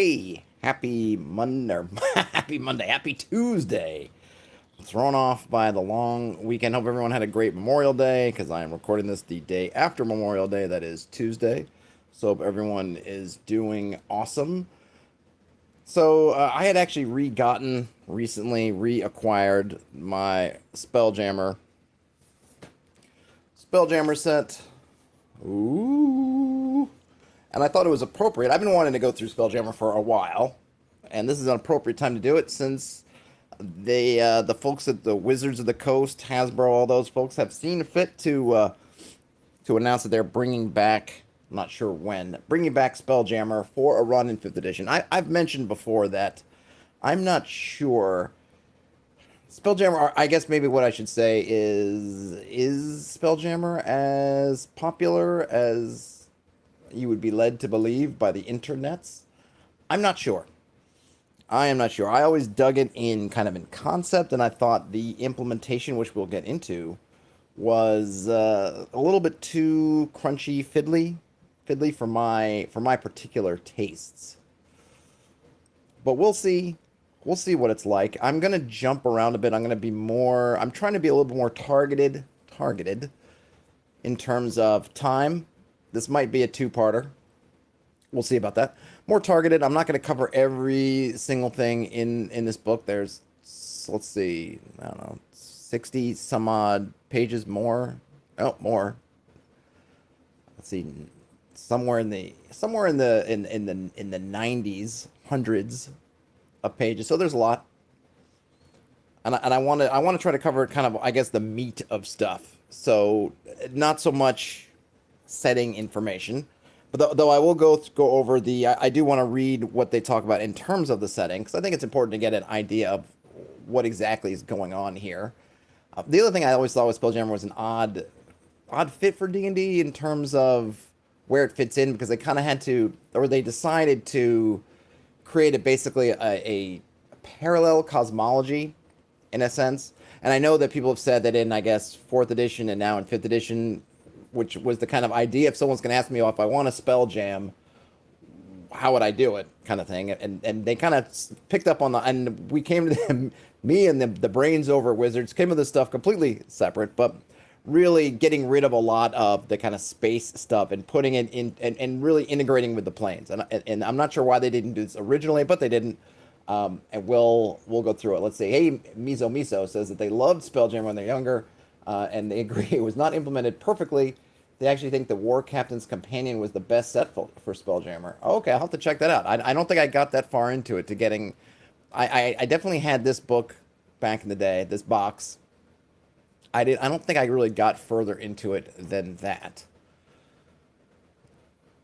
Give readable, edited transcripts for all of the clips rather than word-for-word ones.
Hey, happy Monday, happy Monday, happy Tuesday. Thrown off by the long weekend. Hope everyone had a great Memorial Day because I am recording this the day after Memorial Day, that is Tuesday. So hope everyone is doing awesome. So I had actually reacquired my Spelljammer set. Ooh. And I thought it was appropriate. I've been wanting to go through Spelljammer for a while, and this is an appropriate time to do it since the folks at the Wizards of the Coast, Hasbro, all those folks have seen fit to announce that they're bringing back. I'm not sure when, bringing back Spelljammer for a run in 5th edition. I've mentioned before that I'm not sure. Spelljammer, I guess maybe what I should say is Spelljammer as popular as you would be led to believe by the internets? I'm not sure. I am not sure. I always dug it in kind of in concept, and I thought the implementation, which we'll get into, was a little bit too crunchy, fiddly for my particular tastes. But we'll see. We'll see what it's like. I'm gonna jump around a bit. I'm trying to be a little bit more targeted in terms of time. This might be a two-parter. We'll see about that. More targeted. I'm not going to cover every single thing in this book. There's, let's see, I don't know, 60 some odd pages more. Oh, more. Let's see, somewhere in the 90s, hundreds of pages. So there's a lot. And I want to try to cover kind of, I guess, the meat of stuff. So not so much setting information, but though I will go over I do want to read what they talk about in terms of the setting, because I think it's important to get an idea of what exactly is going on here. The other thing I always thought with Spelljammer was an odd fit for D&D in terms of where it fits in, because they kind of had to, or they decided to create basically a parallel cosmology in a sense. And I know that people have said that in, I guess, 4th edition and now in 5th edition, which was the kind of idea, if someone's going to ask me, if I want to spell jam, how would I do it, kind of thing. And they kind of picked up on and we came to them, me and the brains over Wizards, came to this stuff completely separate, but really getting rid of a lot of the kind of space stuff and putting it in, and really integrating with the planes. And I'm not sure why they didn't do this originally, but they didn't. And we'll go through it. Let's see. Hey, Miso says that they loved Spelljammer when they're younger. And they agree it was not implemented perfectly. They actually think the War Captain's Companion was the best set for Spelljammer. Okay, I'll have to check that out. I don't think I got that far into it to getting... I definitely had this book back in the day, this box. I don't think I really got further into it than that.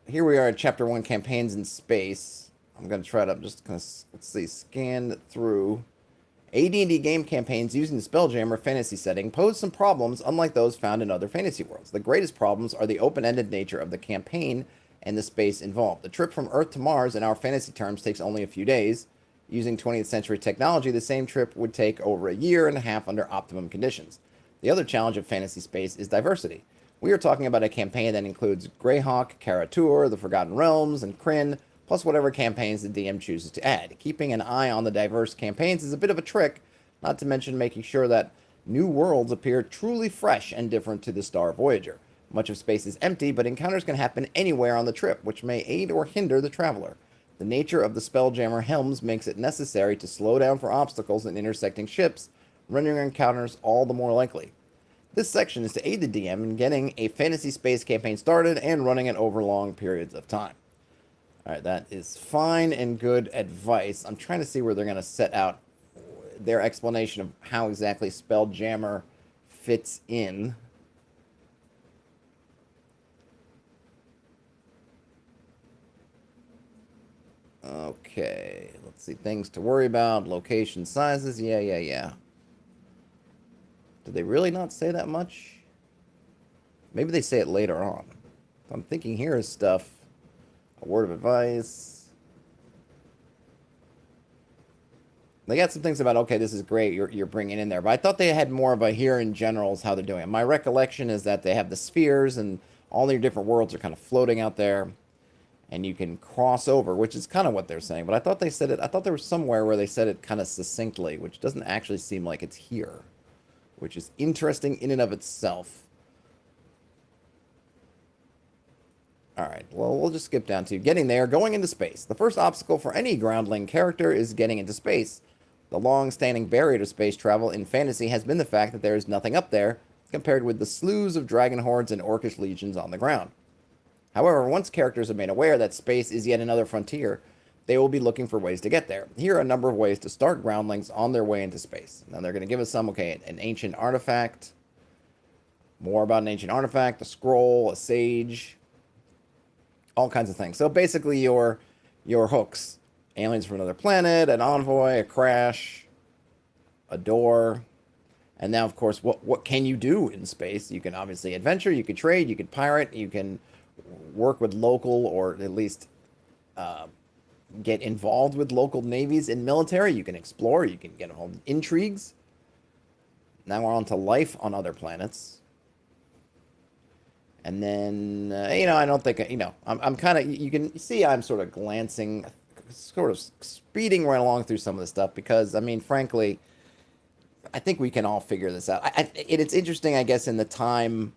Here we are at Chapter 1, Campaigns in Space. I'm going to try to... let's see, scan through... AD&D game campaigns using the Spelljammer fantasy setting pose some problems unlike those found in other fantasy worlds. The greatest problems are the open-ended nature of the campaign and the space involved. The trip from Earth to Mars in our fantasy terms takes only a few days. Using 20th century technology, the same trip would take over a year and a half under optimum conditions. The other challenge of fantasy space is diversity. We are talking about a campaign that includes Greyhawk, Kara-Tur, the Forgotten Realms, and Krynn, plus whatever campaigns the DM chooses to add. Keeping an eye on the diverse campaigns is a bit of a trick, not to mention making sure that new worlds appear truly fresh and different to the Star Voyager. Much of space is empty, but encounters can happen anywhere on the trip, which may aid or hinder the traveler. The nature of the Spelljammer Helms makes it necessary to slow down for obstacles in intersecting ships, rendering encounters all the more likely. This section is to aid the DM in getting a fantasy space campaign started and running it over long periods of time. All right, that is fine and good advice. I'm trying to see where they're going to set out their explanation of how exactly Spelljammer fits in. Okay, let's see. Things to worry about, location sizes. Yeah. Did they really not say that much? Maybe they say it later on. I'm thinking here is stuff. A word of advice. They got some things about, okay, this is great, you're bringing in there. But I thought they had more of a here in general is how they're doing it. My recollection is that they have the spheres and all your different worlds are kind of floating out there. and you can cross over, which is kind of what they're saying. But I thought they said it. I thought there was somewhere where they said it kind of succinctly, which doesn't actually seem like it's here, which is interesting in and of itself. All right, well, we'll just skip down to getting there, going into space. The first obstacle for any groundling character is getting into space. The long-standing barrier to space travel in fantasy has been the fact that there is nothing up there, compared with the slews of dragon hordes and orcish legions on the ground. However, once characters are made aware that space is yet another frontier, they will be looking for ways to get there. Here are a number of ways to start groundlings on their way into space. Now, they're going to give us some, okay, an ancient artifact, more about an ancient artifact, a scroll, a sage, all kinds of things. So basically your hooks, aliens from another planet, an envoy, a crash, a door. And now, of course, what can you do in space? You can obviously adventure, you can trade, you can pirate, you can work with local, or at least get involved with local navies in military. You can explore, you can get involved in intrigues. Now we're on to life on other planets. And then, I don't think, I'm kind of, you can see I'm sort of glancing, sort of speeding right along through some of this stuff because, I mean, frankly, I think we can all figure this out. It's interesting, I guess, in the time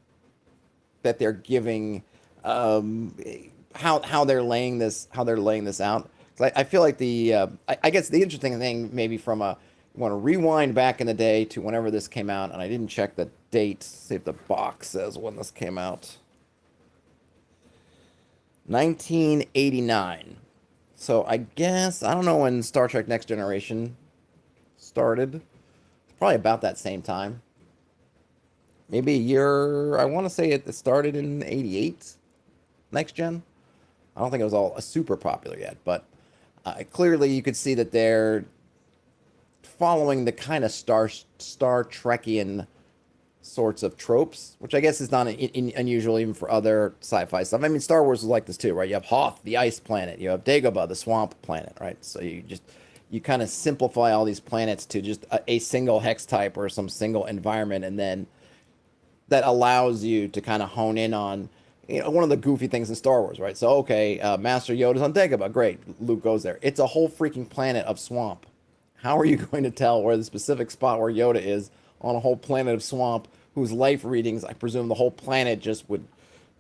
that they're giving, how they're laying this out. I feel like I guess the interesting thing, maybe from you want to rewind back in the day to whenever this came out, and I didn't check the date, see if the box says when this came out. 1989. So I guess, I don't know when Star Trek Next Generation started. Probably about that same time. Maybe a year, I want to say it started in 88, Next Gen. I don't think it was all super popular yet, but clearly you could see that they're following the kind of Star Trekian sorts of tropes, which I guess is not unusual even for other sci-fi stuff. I mean, Star Wars was like this too, right? You have Hoth, the ice planet. You have Dagobah, the swamp planet, right? So you kind of simplify all these planets to just a single hex type or some single environment, and then that allows you to kind of hone in on, one of the goofy things in Star Wars, right? So, okay, Master Yoda's on Dagobah. Great. Luke goes there. It's a whole freaking planet of swamp. How are you going to tell where the specific spot where Yoda is on a whole planet of swamp whose life readings, I presume the whole planet just would,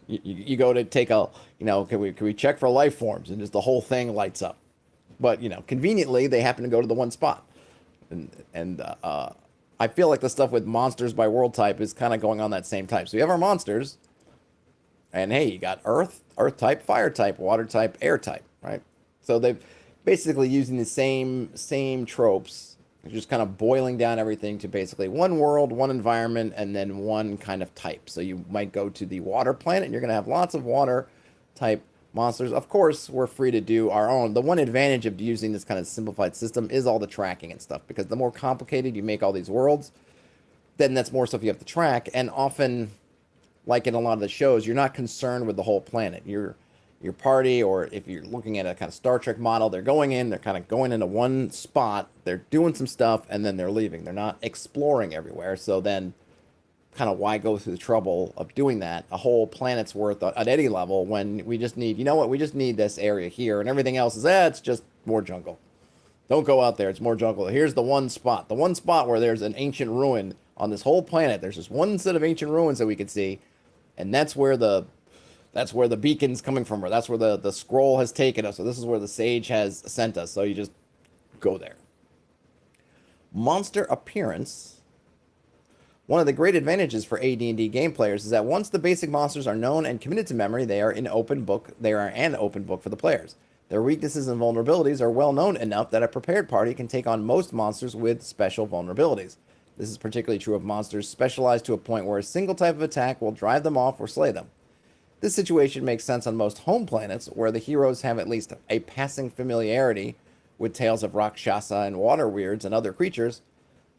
you go to take a, can we check for life forms, and just the whole thing lights up. But, conveniently, they happen to go to the one spot. And I feel like the stuff with monsters by world type is kind of going on that same type. So you have our monsters, and hey, you got earth type, fire type, water type, air type, right? So they're basically using the same tropes, just kind of boiling down everything to basically one world, one environment, and then one kind of type. So you might go to the water planet, and you're going to have lots of water type monsters. Of course, we're free to do our own. The one advantage of using this kind of simplified system is all the tracking and stuff, because the more complicated you make all these worlds, then that's more stuff you have to track. And often, like in a lot of the shows, you're not concerned with the whole planet. Your party, or if you're looking at a kind of Star Trek model, they're kind of going into one spot, they're doing some stuff, and then they're leaving. They're not exploring everywhere. So then kind of why go through the trouble of doing that, a whole planet's worth at any level, when we just need, we just need this area here, and everything else is, it's just more jungle. Don't go out there, it's more jungle. Here's the one spot where there's an ancient ruin on this whole planet. There's just one set of ancient ruins that we could see, and that's where the beacon's coming from, or that's where the scroll has taken us, so this is where the sage has sent us, so you just go there. Monster appearance. One of the great advantages for AD&D game players is that once the basic monsters are known and committed to memory, they are an open book for the players. Their weaknesses and vulnerabilities are well known enough that a prepared party can take on most monsters with special vulnerabilities. This is particularly true of monsters specialized to a point where a single type of attack will drive them off or slay them. This situation makes sense on most home planets, where the heroes have at least a passing familiarity with tales of Rakshasa and water weirds and other creatures.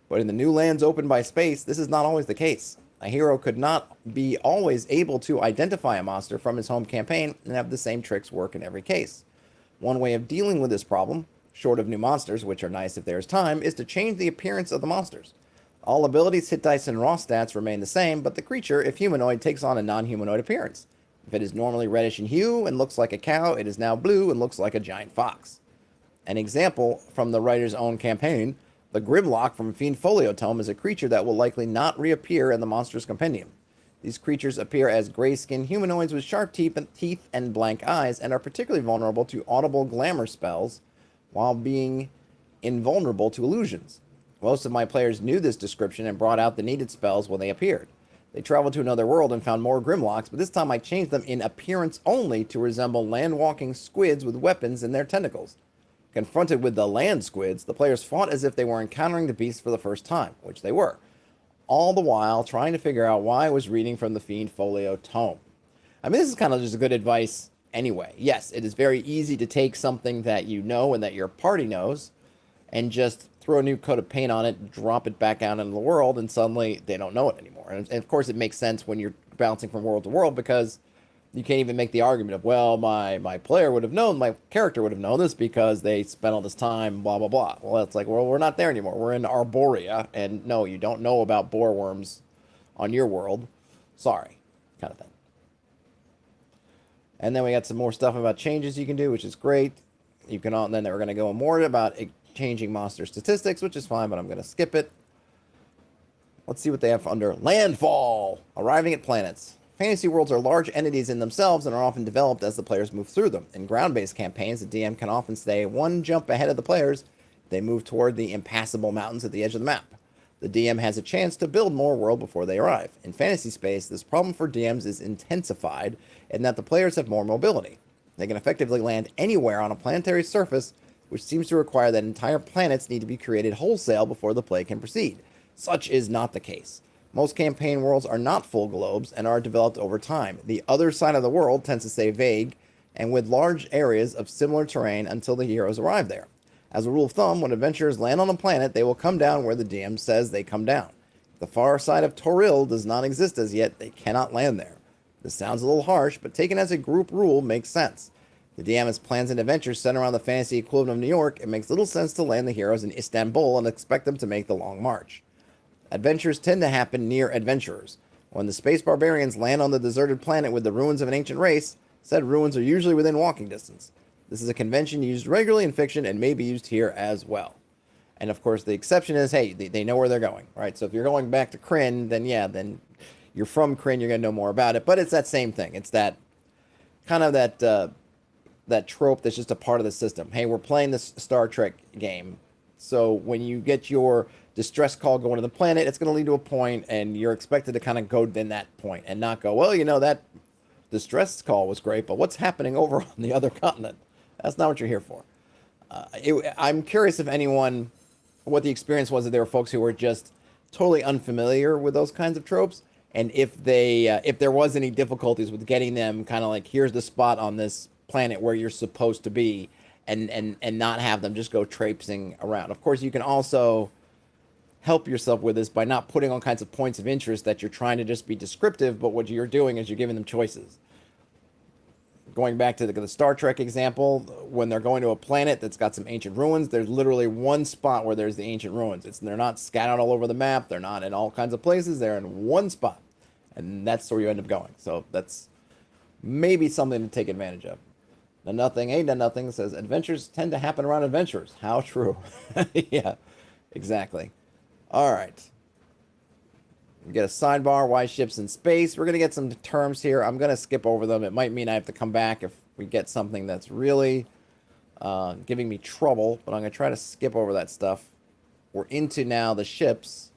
But in the new lands opened by space, this is not always the case. A hero could not be always able to identify a monster from his home campaign and have the same tricks work in every case. One way of dealing with this problem, short of new monsters, which are nice if there's time, is to change the appearance of the monsters. All abilities, hit dice, and raw stats remain the same, but the creature, if humanoid, takes on a non-humanoid appearance. If it is normally reddish in hue and looks like a cow, it is now blue and looks like a giant fox. An example from the writer's own campaign, the Grimlock from Fiend Folio Tome is a creature that will likely not reappear in the Monsters Compendium. These creatures appear as gray-skinned humanoids with sharp teeth and blank eyes, and are particularly vulnerable to audible glamour spells while being invulnerable to illusions. Most of my players knew this description and brought out the needed spells when they appeared. They traveled to another world and found more Grimlocks, but this time I changed them in appearance only to resemble land-walking squids with weapons in their tentacles. Confronted with the land squids, the players fought as if they were encountering the beast for the first time, which they were, all the while trying to figure out why I was reading from the Fiend Folio Tome. I mean, this is kind of just good advice anyway. Yes, it is very easy to take something that you know and that your party knows and just throw a new coat of paint on it, drop it back out into the world, and suddenly they don't know it anymore. And of course, it makes sense when you're bouncing from world to world, because you can't even make the argument of, well, my player would have known, my character would have known this because they spent all this time, blah, blah, blah. Well, it's like, well, we're not there anymore. We're in Arborea, and no, you don't know about boar worms on your world. Sorry, kind of thing. And then we got some more stuff about changes you can do, which is great. You can all, and then we're going to go more about changing monster statistics, which is fine, but I'm going to skip it. Let's see what they have under landfall. Arriving at planets. Fantasy worlds are large entities in themselves and are often developed as the players move through them. In ground-based campaigns, the DM can often stay one jump ahead of the players. They move toward the impassable mountains at the edge of the map. The DM has a chance to build more world before they arrive. In fantasy space, this problem for DMs is intensified in that the players have more mobility. They can effectively land anywhere on a planetary surface, which seems to require that entire planets need to be created wholesale before the play can proceed. Such is not the case. Most campaign worlds are not full globes and are developed over time. The other side of the world tends to stay vague and with large areas of similar terrain until the heroes arrive there. As a rule of thumb, when adventurers land on a planet, they will come down where the DM says they come down. The far side of Toril does not exist as yet. They cannot land there. This sounds a little harsh, but taken as a group rule makes sense. The DM has plans and adventures centered around the fantasy equivalent of New York. It makes little sense to land the heroes in Istanbul and expect them to make the long march. Adventures tend to happen near adventurers. When the space barbarians land on the deserted planet with the ruins of an ancient race, said ruins are usually within walking distance. This is a convention used regularly in fiction and may be used here as well. And of course, the exception is, hey, they know where they're going, right? So if you're going back to Kryn, then yeah, then you're from Kryn, you're going to know more about it. But it's that same thing. It's that kind of that trope that's just a part of the system. Hey, we're playing this Star Trek game. So when you get your distress call going to the planet, it's going to lead to a point, and you're expected to kind of go in that point and not go, well, you know, that distress call was great, but what's happening over on the other continent? That's not what you're here for. I'm curious if anyone, what the experience was, if there were folks who were just totally unfamiliar with those kinds of tropes, and if there was any difficulties with getting them kind of like, here's the spot on this planet where you're supposed to be, and not have them just go traipsing around. Of course, you can also help yourself with this by not putting all kinds of points of interest that you're trying to just be descriptive, but what you're doing is you're giving them choices. Going back to the Star Trek example, when they're going to a planet that's got some ancient ruins, there's literally one spot where there's the ancient ruins. They're not scattered all over the map. They're not in all kinds of places. They're in one spot, and that's where you end up going. So that's maybe something to take advantage of. The Nothing Ain't Done Nothing says, adventures tend to happen around adventurers. How true. Yeah, exactly. All right. We get a sidebar, why ships in space. We're going to get some terms here. I'm going to skip over them. It might mean I have to come back if we get something that's really giving me trouble, but I'm going to try to skip over that stuff. We're into now the ships.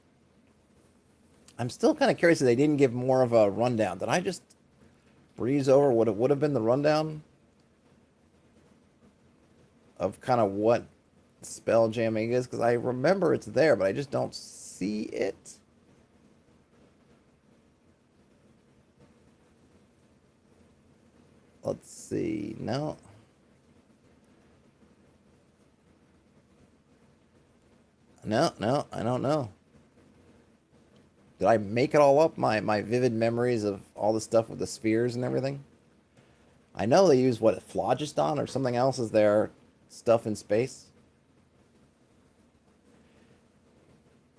I'm still kind of curious if they didn't give more of a rundown. Did I just breeze over what it would have been the rundown of kind of what spelljamming is? Because I remember it's there, but I just don't see it. Let's see. No. No, I don't know. Did I make it all up? My vivid memories of all the stuff with the spheres and everything? I know they use, what, phlogiston or something else as their stuff in space.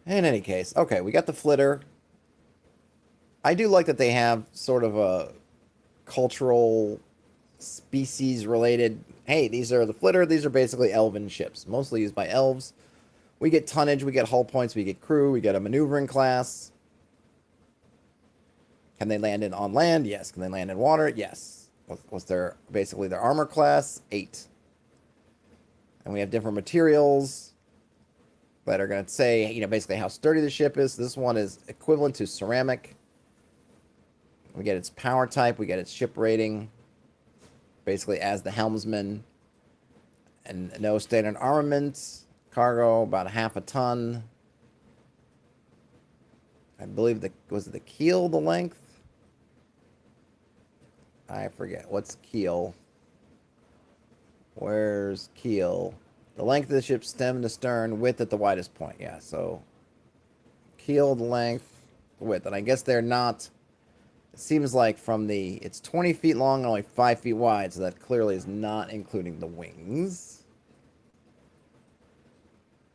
In any case, okay, we got the flitter. I do like that they have sort of cultural, species-related. Hey, these are the flitter. These are basically elven ships, mostly used by elves. We get tonnage, we get hull points, we get crew, we get a maneuvering class. Can they land on land? Yes. Can they land in water? Yes. What's their basically their armor class? 8. And we have different materials that are going to say, you know, basically how sturdy the ship is. This one is equivalent to ceramic. We get its power type. We get its ship rating. Basically as the helmsman. And no standard armament. Cargo, about half a ton. I believe was it the keel, the length? I forget. What's keel? Where's keel? The length of the ship's stem to stern, width at the widest point. Yeah, so keel, the length, width. And I guess they're not... It seems like from the... It's 20 feet long and only 5 feet wide, so that clearly is not including the wings.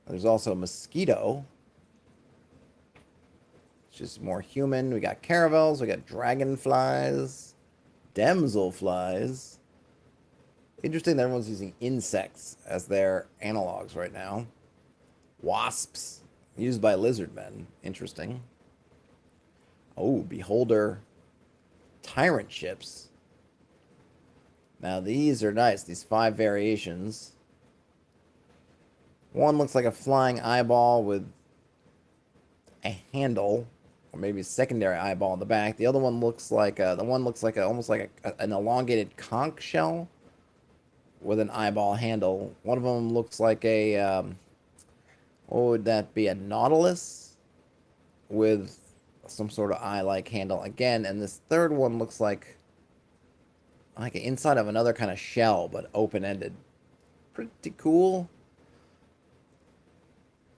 There's also a mosquito, which is more human. We got caravels, we got dragonflies, damselflies. Interesting that everyone's using insects as their analogs right now. Wasps, used by lizardmen. Interesting. Oh, beholder tyrant ships. Now these are nice, these 5 variations. One looks like a flying eyeball with a handle, or maybe a secondary eyeball in the back. The other one looks like almost like an elongated conch shell with an eyeball handle. One of them looks like a what would that be? A nautilus with some sort of eye-like handle again. And this third one looks like an inside of another kind of shell, but open-ended. Pretty cool.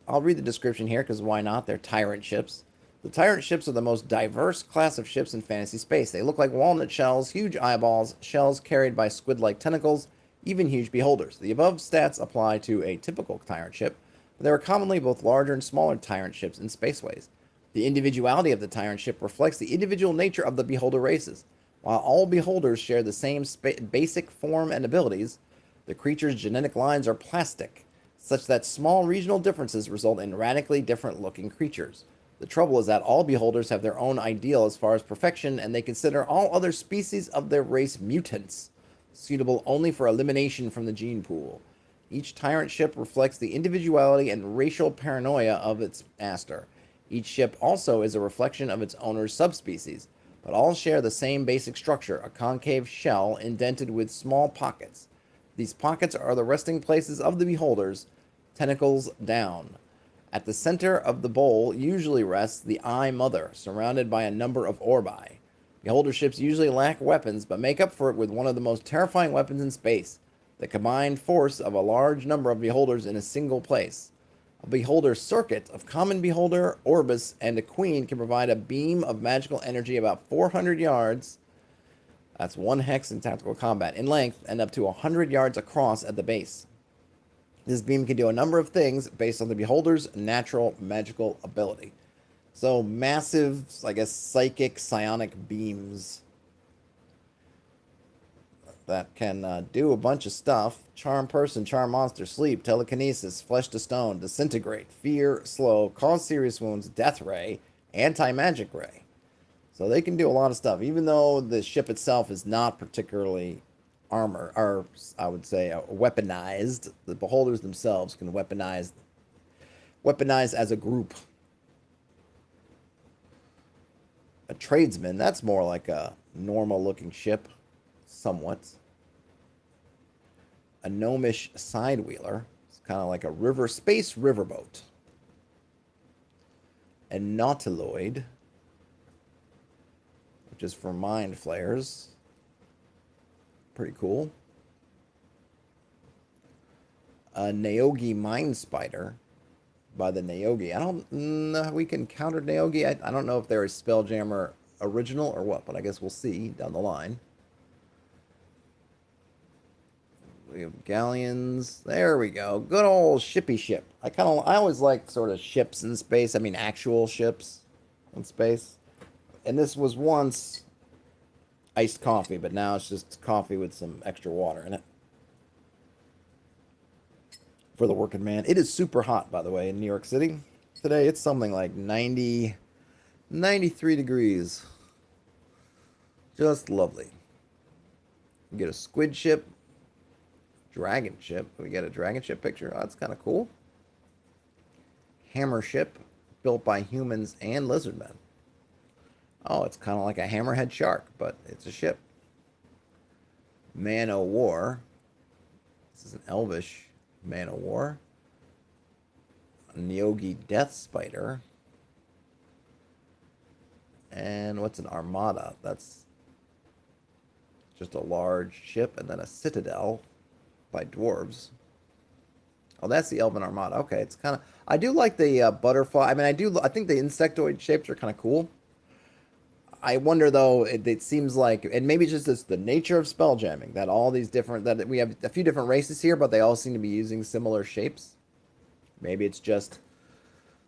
I'll read the description here because why not? They're Tyrant Ships. The Tyrant Ships are the most diverse class of ships in fantasy space. They look like walnut shells, huge eyeballs, shells carried by squid-like tentacles, even huge beholders. The above stats apply to a typical Tyrant Ship, but there are commonly both larger and smaller Tyrant Ships in spaceways. The individuality of the Tyrant Ship reflects the individual nature of the beholder races. While all beholders share the same basic form and abilities, the creature's genetic lines are plastic, such that small regional differences result in radically different-looking creatures. The trouble is that all beholders have their own ideal as far as perfection, and they consider all other species of their race mutants, suitable only for elimination from the gene pool. Each tyrant ship reflects the individuality and racial paranoia of its master. Each ship also is a reflection of its owner's subspecies, but all share the same basic structure, a concave shell indented with small pockets. These pockets are the resting places of the beholders, tentacles down. At the center of the bowl usually rests the Eye Mother, surrounded by a number of orbi. Beholder ships usually lack weapons, but make up for it with one of the most terrifying weapons in space, the combined force of a large number of beholders in a single place. A beholder circuit of common beholder, orbis, and a queen can provide a beam of magical energy about 400 yards, that's 1 hex in tactical combat, in length, and up to 100 yards across at the base. This beam can do a number of things based on the beholder's natural magical ability. So massive, I guess, psychic, psionic beams that can do a bunch of stuff. Charm person, charm monster, sleep, telekinesis, flesh to stone, disintegrate, fear, slow, cause serious wounds, death ray, anti-magic ray. So they can do a lot of stuff, even though the ship itself is not particularly armor, or I would say weaponized. The beholders themselves can weaponize as a group. A tradesman, that's more like a normal looking ship, somewhat. A gnomish sidewheeler, it's kind of like a space riverboat. A nautiloid, which is for mind flayers. Pretty cool. A Naogi Mind Spider by the Naogi. I don't know how we can counter Naogi. I don't know if they're a Spelljammer original or what, but I guess we'll see down the line. We have galleons. There we go. Good old shippy ship. I always like sort of ships in space. I mean, actual ships in space. And this was once iced coffee, but now it's just coffee with some extra water in it. For the working man. It is super hot, by the way, in New York City. Today it's something like 90, 93 degrees. Just lovely. You get a squid ship, dragon ship. We get a dragon ship picture. Oh, that's kind of cool. Hammer ship, built by humans and lizardmen. Oh, it's kind of like a hammerhead shark, but it's a ship. Man o' War. This is an elvish man o' war. A Neogi death spider. And what's an armada? That's just a large ship, and then a citadel by dwarves. Oh, that's the Elven Armada. Okay, it's kind of. I do like the butterfly. I mean, I think the insectoid shapes are kind of cool. I wonder though. It seems like, and maybe it's just the nature of spell jamming that all these different that we have a few different races here, but they all seem to be using similar shapes. Maybe it's just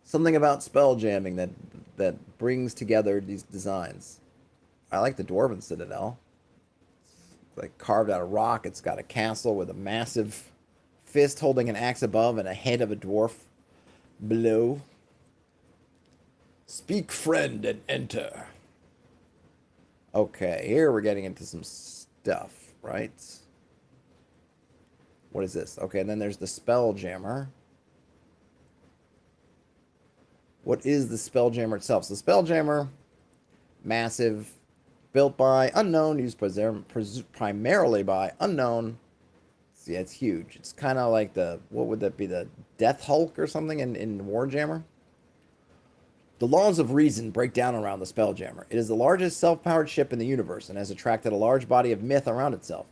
something about spell jamming that brings together these designs. I like the Dwarven Citadel. It's like carved out of rock. It's got a castle with a massive fist holding an axe above and a head of a dwarf below. Speak, friend, and enter. Okay, here we're getting into some stuff, right? What is this? Okay, and then there's the Spelljammer. What is the Spelljammer itself? So the Spelljammer, massive, built by unknown, used primarily by unknown. Yeah, it's huge. It's kind of like what would that be, the Death Hulk or something in Warjammer? The laws of reason break down around the Spelljammer. It is the largest self-powered ship in the universe and has attracted a large body of myth around itself.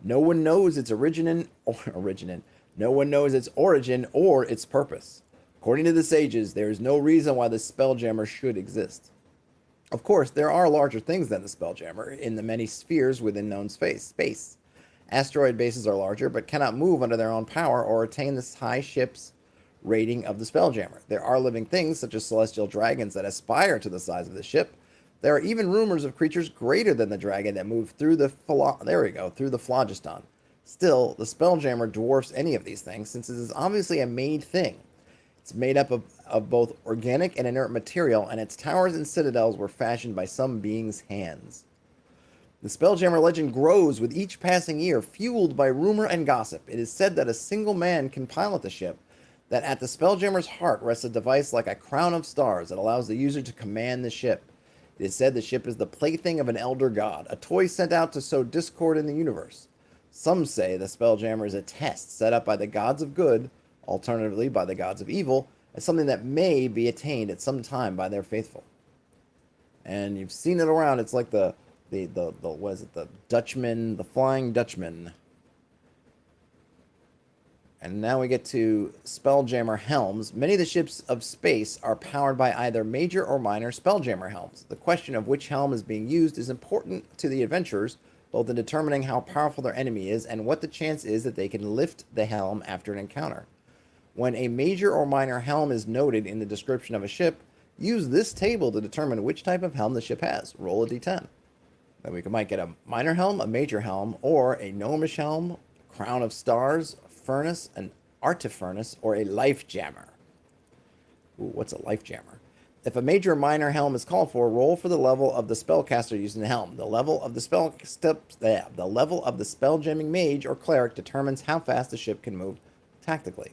No one knows its No one knows its origin or its purpose. According to the sages, there is no reason why the Spelljammer should exist. Of course, there are larger things than the Spelljammer in the many spheres within known space. Asteroid bases are larger, but cannot move under their own power or attain this high ship's rating of the Spelljammer. There are living things, such as celestial dragons, that aspire to the size of the ship. There are even rumors of creatures greater than the dragon that move through the phlogiston. Still, the Spelljammer dwarfs any of these things, since it is obviously a made thing. It's made up of both organic and inert material, and its towers and citadels were fashioned by some being's hands. The Spelljammer legend grows with each passing year, fueled by rumor and gossip. It is said that a single man can pilot the ship, that at the Spelljammer's heart rests a device like a crown of stars that allows the user to command the ship. It is said the ship is the plaything of an elder god, a toy sent out to sow discord in the universe. Some say the Spelljammer is a test set up by the gods of good, alternatively by the gods of evil, as something that may be attained at some time by their faithful. And you've seen it around. It's like the what is it, the Dutchman, the Flying Dutchman. And now we get to Spelljammer Helms. Many of the ships of space are powered by either major or minor Spelljammer helms. The question of which helm is being used is important to the adventurers, both in determining how powerful their enemy is and what the chance is that they can lift the helm after an encounter. When a major or minor helm is noted in the description of a ship, use this table to determine which type of helm the ship has. Roll a d10. Then we might get a minor helm, a major helm, or a gnomish helm, crown of stars, furnace, an artifurnace, or a life jammer. Ooh, what's a life jammer? If a major or minor helm is called for, roll for the level of the spellcaster using the helm. The level of the spelljamming mage or cleric determines how fast the ship can move tactically.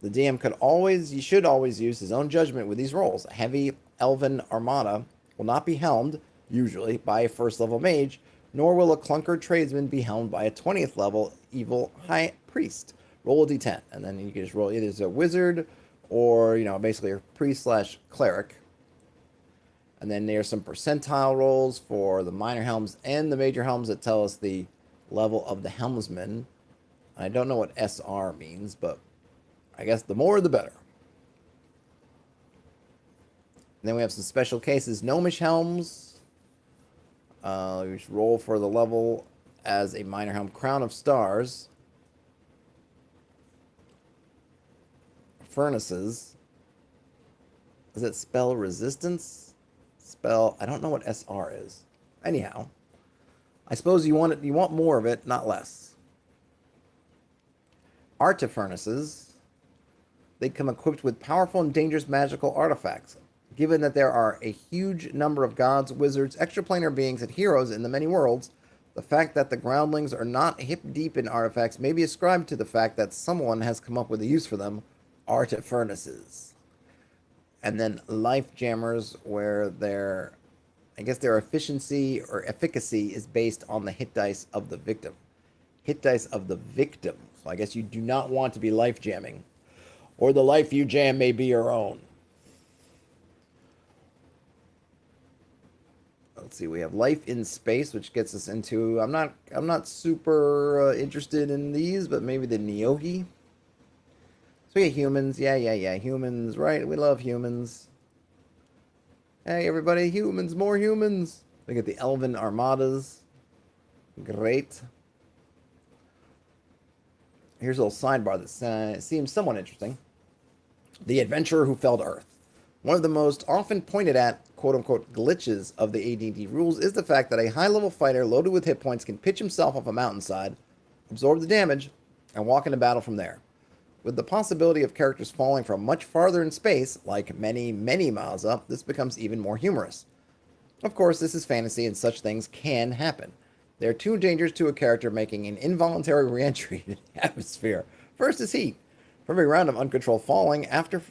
The DM should always use his own judgment with these rolls. A heavy Elven Armada will not be helmed, usually, by a first level mage, nor will a clunker tradesman be helmed by a 20th level evil high priest. Roll a d10, and then you can just roll either as a wizard or, basically a priest/cleric. And then there's some percentile rolls for the minor helms and the major helms that tell us the level of the helmsman. I don't know what SR means, but I guess the more the better. And then we have some special cases. Gnomish helms. We should roll for the level as a minor helm. Crown of Stars. Furnaces. Is it spell resistance? I don't know what SR is. Anyhow. I suppose you want more of it, not less. Artifurnaces. They come equipped with powerful and dangerous magical artifacts. Given that there are a huge number of gods, wizards, extraplanar beings, and heroes in the many worlds, the fact that the groundlings are not hip deep in artifacts may be ascribed to the fact that someone has come up with a use for them. Artifurnaces. And then life jammers, where their efficiency or efficacy is based on the hit dice of the victim. Hit dice of the victim. So I guess you do not want to be life jamming. Or the life you jam may be your own. Let's see, we have life in space, which gets us into, I'm not super interested in these, but maybe the Neogi. So we get humans, yeah, humans, right? We love humans. Hey, everybody, humans, more humans. We get the Elven Armadas. Great. Here's a little sidebar that seems somewhat interesting. The adventurer who fell to Earth. One of the most often pointed at, quote-unquote, glitches of the AD&D rules is the fact that a high-level fighter loaded with hit points can pitch himself off a mountainside, absorb the damage, and walk into battle from there. With the possibility of characters falling from much farther in space, like many, many miles up, this becomes even more humorous. Of course, this is fantasy and such things can happen. There are two dangers to a character making an involuntary re-entry to the atmosphere. First is heat. For every round of uncontrolled falling after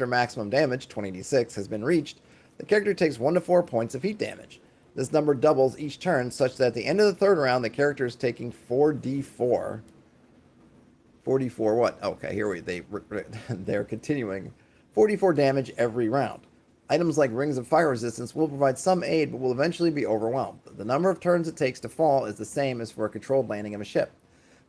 maximum damage, 20d6, has been reached, the character takes 1 to 4 points of heat damage. This number doubles each turn, such that at the end of the third round, the character is taking 4d4. 44 what? Okay, they're continuing. 44 damage every round. Items like rings of fire resistance will provide some aid, but will eventually be overwhelmed. The number of turns it takes to fall is the same as for a controlled landing of a ship.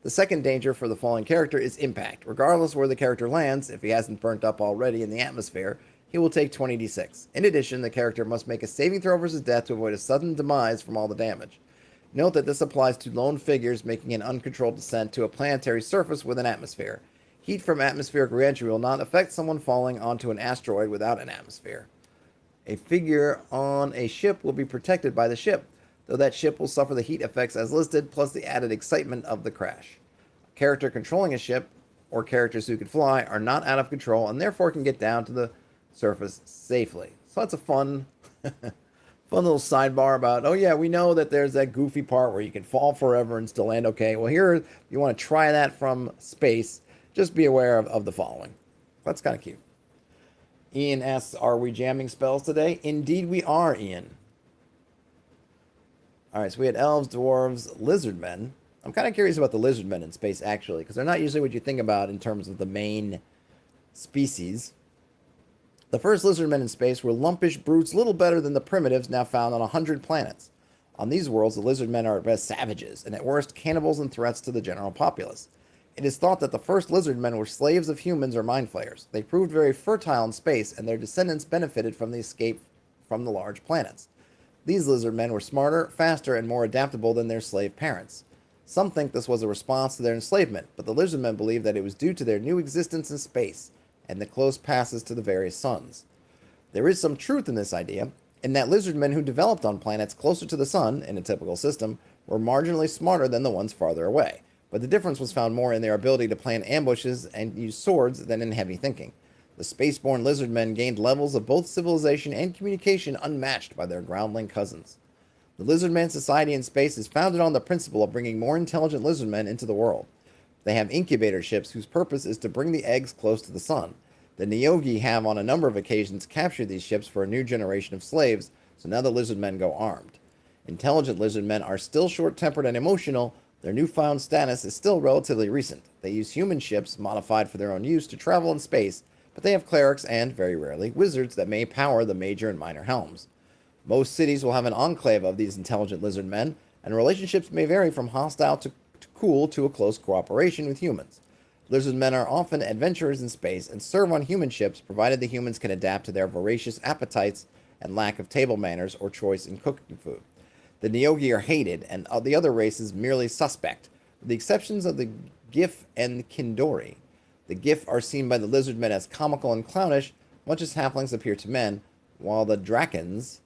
The second danger for the falling character is impact. Regardless where the character lands, if he hasn't burnt up already in the atmosphere, he will take 20d6. In addition, the character must make a saving throw versus death to avoid a sudden demise from all the damage. Note that this applies to lone figures making an uncontrolled descent to a planetary surface with an atmosphere. Heat from atmospheric reentry will not affect someone falling onto an asteroid without an atmosphere. A figure on a ship will be protected by the ship, though that ship will suffer the heat effects as listed, plus the added excitement of the crash. A character controlling a ship, or characters who can fly, are not out of control and therefore can get down to the surface safely. So that's a fun little sidebar about, oh yeah, we know that there's that goofy part where you can fall forever and still land okay. Well, here, you want to try that from space, just be aware of the following. That's kind of cute. Ian asks, are we jamming spells today? Indeed we are, Ian. Alright, so we had elves, dwarves, lizardmen. I'm kind of curious about the lizardmen in space, actually, because they're not usually what you think about in terms of the main species. The first lizardmen in space were lumpish brutes little better than the primitives now found on 100 planets. On these worlds, the lizardmen are at best savages, and at worst, cannibals and threats to the general populace. It is thought that the first lizardmen were slaves of humans or mind flayers. They proved very fertile in space, and their descendants benefited from the escape from the large planets. These lizardmen were smarter, faster, and more adaptable than their slave parents. Some think this was a response to their enslavement, but the lizardmen believe that it was due to their new existence in space and the close passes to the various suns. There is some truth in this idea, in that lizardmen who developed on planets closer to the sun, in a typical system, were marginally smarter than the ones farther away, but the difference was found more in their ability to plan ambushes and use swords than in heavy thinking. The spaceborne lizardmen gained levels of both civilization and communication unmatched by their groundling cousins. The Lizardman Society in space is founded on the principle of bringing more intelligent lizardmen into the world. They have incubator ships whose purpose is to bring the eggs close to the sun. The Neogi have on a number of occasions captured these ships for a new generation of slaves, so now the lizardmen go armed. Intelligent lizardmen are still short-tempered and emotional. Their newfound status is still relatively recent. They use human ships, modified for their own use, to travel in space, but they have clerics and, very rarely, wizards that may power the major and minor helms. Most cities will have an enclave of these intelligent lizardmen, and relationships may vary from hostile to cool to a close cooperation with humans. Lizardmen are often adventurers in space and serve on human ships, provided the humans can adapt to their voracious appetites and lack of table manners or choice in cooking food. The Neogi are hated, and the other races merely suspect, with the exceptions of the Gif and the Kindori. The Gif are seen by the lizardmen as comical and clownish, much as halflings appear to men, while the Drakens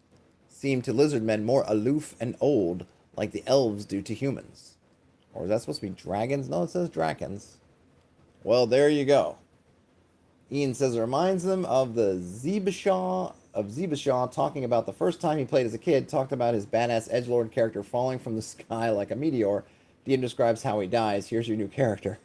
seem to lizardmen more aloof and old, like the elves do to humans. Or is that supposed to be dragons? No, it says dragons. Well, there you go. Ian says it reminds them of the Zebashaw talking about the first time he played as a kid, talked about his badass edgelord character falling from the sky like a meteor. DM describes how he dies. Here's your new character.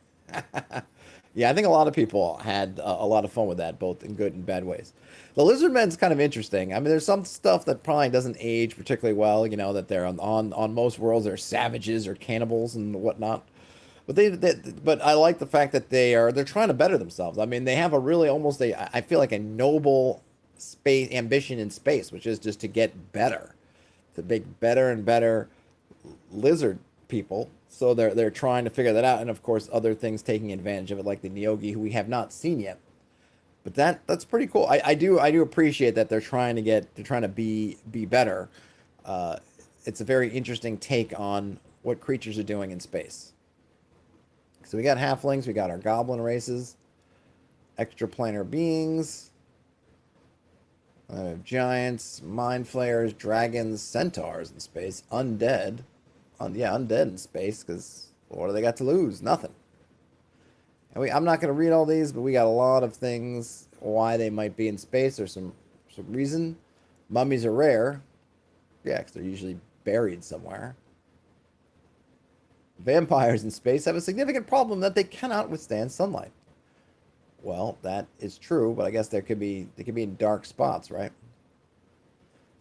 Yeah, I think a lot of people had a lot of fun with that, both in good and bad ways. The Lizardman's kind of interesting. I mean, there's some stuff that probably doesn't age particularly well. You know, that they're on most worlds they're savages or cannibals and whatnot. But but I like the fact that they're trying to better themselves. I mean, they have a really almost I feel like a noble space ambition in space, which is just to get better, to make better and better lizard people. So they're trying to figure that out, and of course other things taking advantage of it, like the Neogi, who we have not seen yet. But that's pretty cool. I do appreciate that they're trying to be better. It's a very interesting take on what creatures are doing in space. So we got halflings, we got our goblin races, extraplanar beings, giants, mind flayers, dragons, centaurs in space, undead. Undead in space, because what do they got to lose? Nothing. And I'm not going to read all these, but we got a lot of things why they might be in space. There's some reason. Mummies are rare. Yeah, because they're usually buried somewhere. Vampires in space have a significant problem that they cannot withstand sunlight. Well, that is true, but I guess they could be in dark spots, right?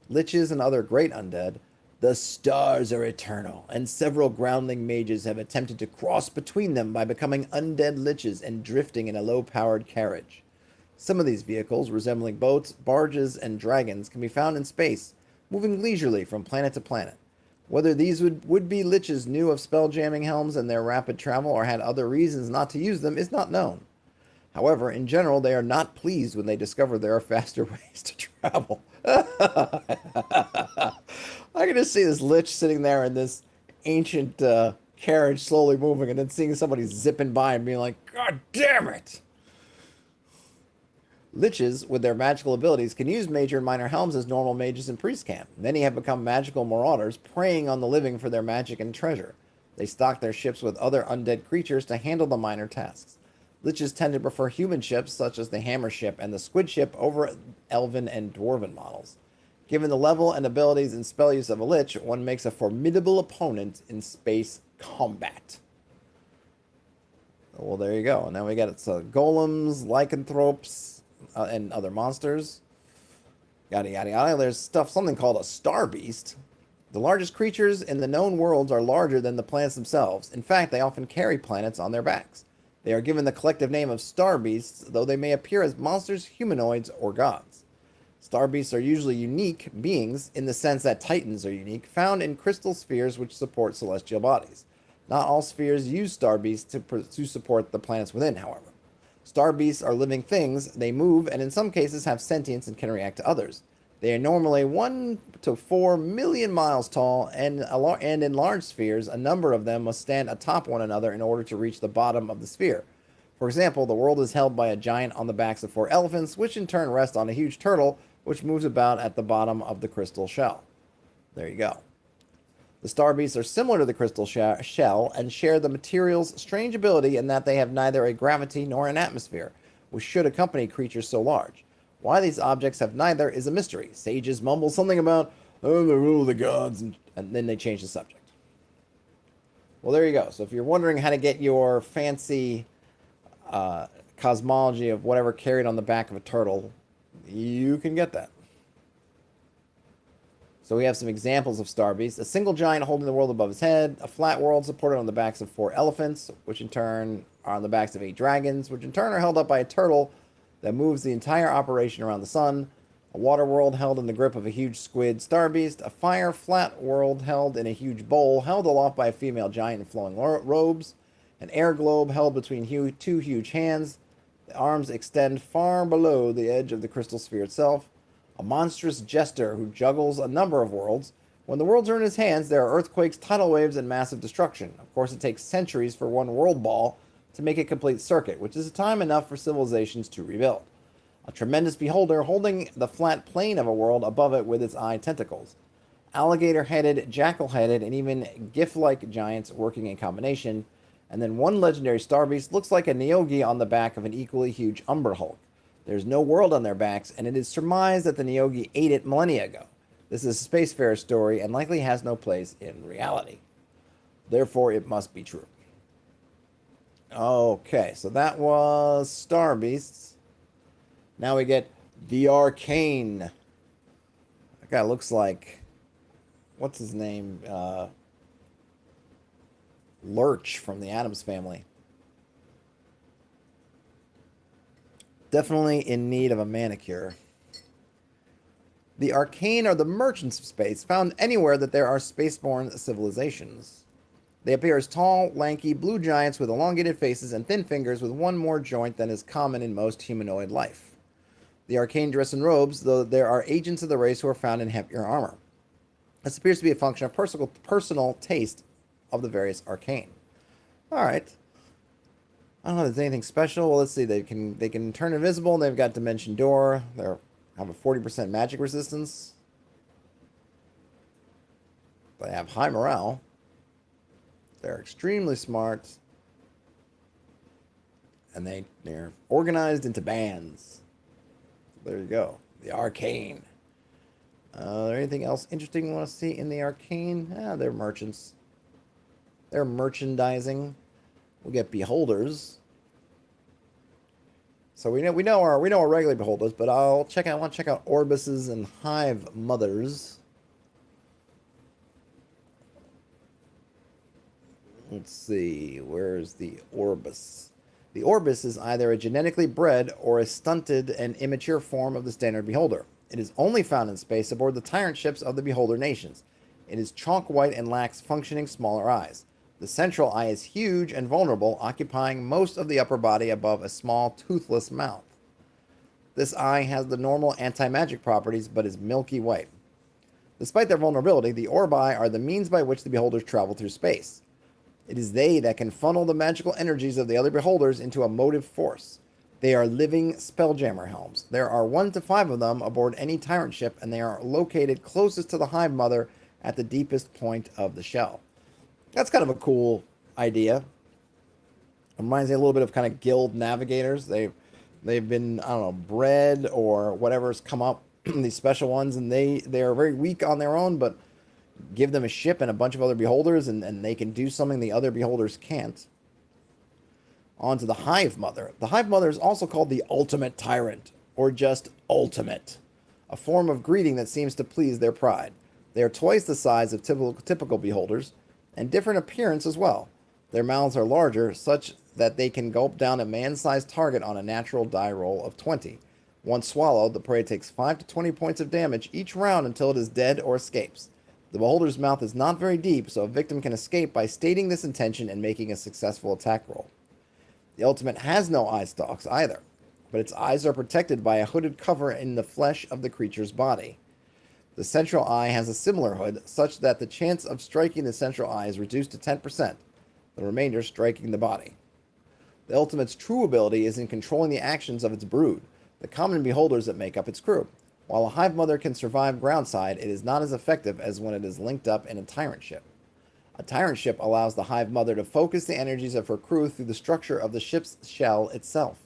Liches and other great undead. The stars are eternal, and several groundling mages have attempted to cross between them by becoming undead liches and drifting in a low-powered carriage. Some of these vehicles, resembling boats, barges, and dragons, can be found in space, moving leisurely from planet to planet. Whether these would-be liches knew of spelljamming helms and their rapid travel, or had other reasons not to use them, is not known. However, in general, they are not pleased when they discover there are faster ways to travel. I can just see this lich sitting there in this ancient carriage slowly moving, and then seeing somebody zipping by and being like, God damn it! Liches, with their magical abilities, can use major and minor helms as normal mages and priests can. Many have become magical marauders, preying on the living for their magic and treasure. They stock their ships with other undead creatures to handle the minor tasks. Liches tend to prefer human ships, such as the Hammer ship and the Squid ship, over elven and dwarven models. Given the level and abilities and spell use of a lich, one makes a formidable opponent in space combat. Well, there you go. And now we got golems, lycanthropes, and other monsters. Yada, yada, yada. There's something called a Starbeast. The largest creatures in the known worlds are larger than the planets themselves. In fact, they often carry planets on their backs. They are given the collective name of Starbeasts, though they may appear as monsters, humanoids, or gods. Starbeasts are usually unique beings in the sense that Titans are unique, found in crystal spheres which support celestial bodies. Not all spheres use Starbeasts to support the planets within, however. Starbeasts are living things. They move, and in some cases have sentience and can react to others. They are normally 1 to 4 million miles tall, and in large spheres, a number of them must stand atop one another in order to reach the bottom of the sphere. For example, the world is held by a giant on the backs of 4 elephants, which in turn rest on a huge turtle, which moves about at the bottom of the crystal shell. There you go. The Starbeasts are similar to the crystal shell and share the material's strange ability in that they have neither a gravity nor an atmosphere, which should accompany creatures so large. Why these objects have neither is a mystery. Sages mumble something about, oh, the rule of the gods, and then they change the subject. Well, there you go. So if you're wondering how to get your fancy cosmology of whatever carried on the back of a turtle, you can get that. So we have some examples of Starbeasts. A single giant holding the world above his head. A flat world supported on the backs of 4 elephants, which in turn are on the backs of 8 dragons, which in turn are held up by a turtle that moves the entire operation around the sun. A water world held in the grip of a huge squid Starbeast. A fire flat world held in a huge bowl, held aloft by a female giant in flowing robes. An air globe held between 2 huge hands. The arms extend far below the edge of the crystal sphere itself. A monstrous jester who juggles a number of worlds. When the worlds are in his hands, there are earthquakes, tidal waves, and massive destruction. Of course, it takes centuries for one world ball to make a complete circuit, which is time enough for civilizations to rebuild. A tremendous beholder holding the flat plane of a world above it with its eye tentacles. alligator-headed, jackal-headed, and even gif-like giants working in combination. And then one legendary Starbeast looks like a Neogi on the back of an equally huge Umber Hulk. There's no world on their backs, and it is surmised that the Neogi ate it millennia ago. This is a spacefarer story and likely has no place in reality. Therefore, it must be true. Okay, so that was Starbeasts. Now we get the Arcane. That guy looks like... What's his name? Lurch from the Addams Family. Definitely in need of a manicure. The Arcane are the merchants of space, found anywhere that there are spaceborne civilizations. They appear as tall, lanky, blue giants with elongated faces and thin fingers with one more joint than is common in most humanoid life. The Arcane dress in robes, though there are agents of the race who are found in heavier armor. This appears to be a function of personal taste of the various Arcane. Alright. I don't know if there's anything special. Well, let's see. They can turn invisible. They've got Dimension Door. They have a 40% magic resistance. They have high morale. They're extremely smart. And they're organized into bands. There you go. The Arcane. There anything else interesting you want to see in the Arcane? They're merchants. They're merchandising. We'll get beholders. So we know our regular beholders, but I want to check out Orbuses and Hive Mothers. Let's see, where's the Orbus? The Orbus is either a genetically bred or a stunted and immature form of the standard beholder. It is only found in space aboard the Tyrant Ships of the Beholder nations. It is chalk white and lacks functioning smaller eyes. The central eye is huge and vulnerable, occupying most of the upper body above a small, toothless mouth. This eye has the normal anti-magic properties, but is milky white. Despite their vulnerability, the Orbi are the means by which the beholders travel through space. It is they that can funnel the magical energies of the other beholders into a motive force. They are living Spelljammer Helms. There are 1 to 5 of them aboard any Tyrant ship, and they are located closest to the Hive Mother at the deepest point of the shell. That's kind of a cool idea. It reminds me a little bit of kind of guild navigators. They've been, I don't know, bred or whatever's come up, these special ones, and they are very weak on their own, but give them a ship and a bunch of other beholders, and they can do something the other beholders can't. On to the Hive Mother. The Hive Mother is also called the Ultimate Tyrant, or just Ultimate, a form of greeting that seems to please their pride. They are twice the size of typical beholders, and different appearance as well. Their mouths are larger, such that they can gulp down a man-sized target on a natural die roll of 20. Once swallowed, the prey takes 5 to 20 points of damage each round until it is dead or escapes. The beholder's mouth is not very deep, so a victim can escape by stating this intention and making a successful attack roll. The Ultimate has no eye stalks either, but its eyes are protected by a hooded cover in the flesh of the creature's body. The central eye has a similar hood, such that the chance of striking the central eye is reduced to 10%, the remainder striking the body. The Ultimate's true ability is in controlling the actions of its brood, the common beholders that make up its crew. While a Hive Mother can survive groundside, it is not as effective as when it is linked up in a Tyrant ship. A Tyrant ship allows the Hive Mother to focus the energies of her crew through the structure of the ship's shell itself.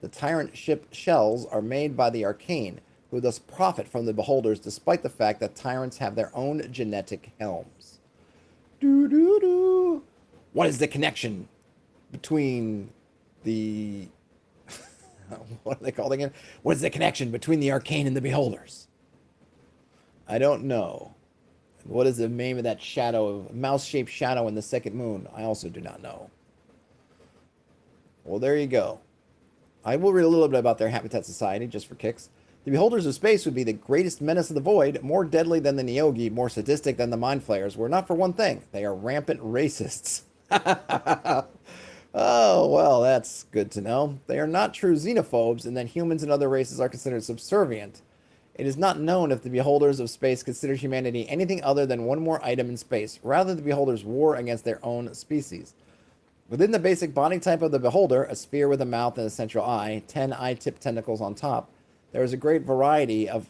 The Tyrant ship shells are made by the Arcane, who thus profit from the beholders despite the fact that Tyrants have their own genetic helms. Doo-doo-doo. What is the connection between the... what are they called again? What is the connection between the Arcane and the beholders? I don't know. What is the name of that shadow, mouse-shaped shadow in the second moon? I also do not know. Well, there you go. I will read a little bit about their Habitat Society, just for kicks. The Beholders of Space would be the greatest menace of the void, more deadly than the Neogi, more sadistic than the Mind Flayers, were not for one thing. They are rampant racists. Oh, well, that's good to know. They are not true xenophobes, and that humans and other races are considered subservient. It is not known if the Beholders of Space consider humanity anything other than one more item in space. Rather, the Beholders war against their own species. Within the basic body type of the Beholder, a sphere with a mouth and a central eye, 10 eye-tipped tentacles on top, there is a great variety of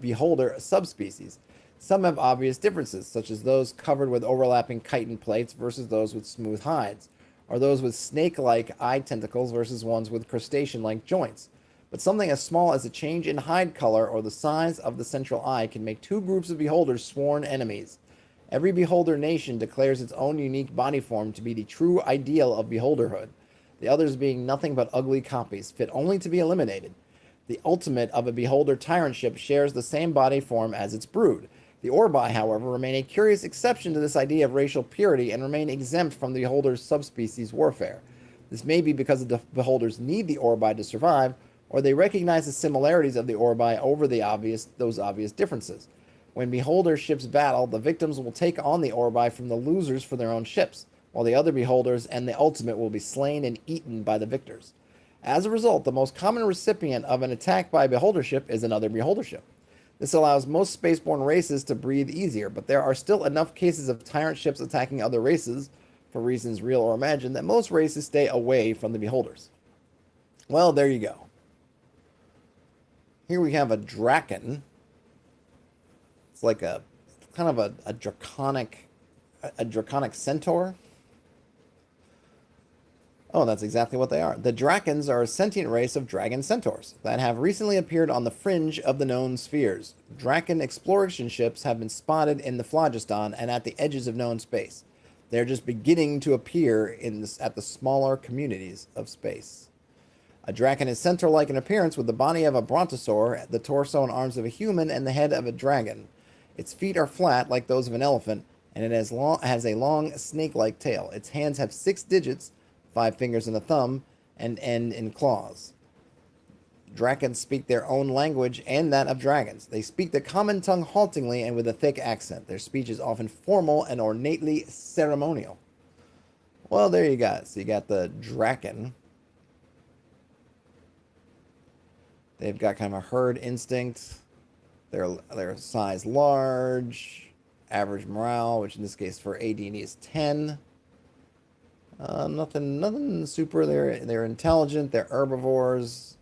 Beholder subspecies. Some have obvious differences, such as those covered with overlapping chitin plates versus those with smooth hides, or those with snake-like eye tentacles versus ones with crustacean-like joints. But something as small as a change in hide color or the size of the central eye can make two groups of beholders sworn enemies. Every beholder nation declares its own unique body form to be the true ideal of beholderhood, the others being nothing but ugly copies, fit only to be eliminated. The ultimate of a beholder tyrant ship shares the same body form as its brood. The Orbi, however, remain a curious exception to this idea of racial purity and remain exempt from the beholder's subspecies warfare. This may be because the beholders need the Orbi to survive, or they recognize the similarities of the Orbi over those obvious differences. When beholder ships battle, the victims will take on the Orbi from the losers for their own ships, while the other beholders and the ultimate will be slain and eaten by the victors. As a result, the most common recipient of an attack by a beholder ship is another beholder ship. This allows most spaceborne races to breathe easier, but there are still enough cases of tyrant ships attacking other races, for reasons real or imagined, that most races stay away from the beholders. Well, there you go. Here we have a Draken. It's like a kind of a draconic centaur. Oh, that's exactly what they are. The Drakens are a sentient race of dragon centaurs that have recently appeared on the fringe of the known spheres. Draken exploration ships have been spotted in the phlogiston and at the edges of known space. They're just beginning to appear at the smaller communities of space. A Draken is centaur-like in appearance with the body of a brontosaur, the torso and arms of a human, and the head of a dragon. Its feet are flat, like those of an elephant, and it has a long snake-like tail. Its hands have 6 digits, 5 fingers and a thumb, and end in claws. Drakens speak their own language and that of dragons. They speak the common tongue haltingly and with a thick accent. Their speech is often formal and ornately ceremonial. Well, there you got it. So you got the Draken. They've got kind of a herd instinct. Their size large. Average morale, which in this case for AD&D is 10. Nothing super. They're intelligent. They're herbivores.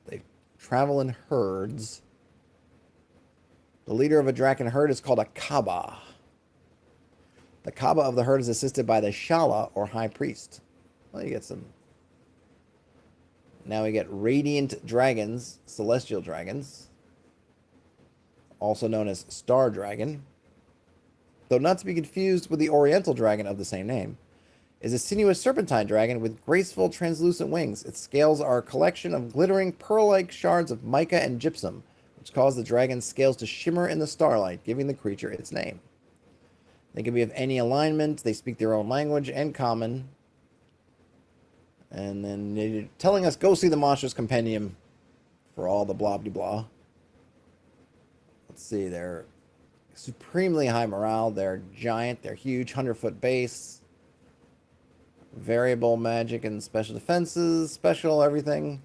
They travel in herds. The leader of a Draken herd is called a Kaba. The Kaba of the herd is assisted by the Shala, or High Priest. Well, you get some. Now we get Radiant Dragons, Celestial Dragons, also known as Star Dragon, though not to be confused with the Oriental Dragon of the same name, is a sinuous serpentine dragon with graceful translucent wings. Its scales are a collection of glittering pearl-like shards of mica and gypsum, which cause the dragon's scales to shimmer in the starlight, giving the creature its name. They can be of any alignment. They speak their own language and common. And then they're telling us, go see the Monstrous Compendium for all the blah-de-blah. Let's see, they're supremely high morale. They're giant. They're huge. 100-foot base. Variable magic and special defenses. Special everything.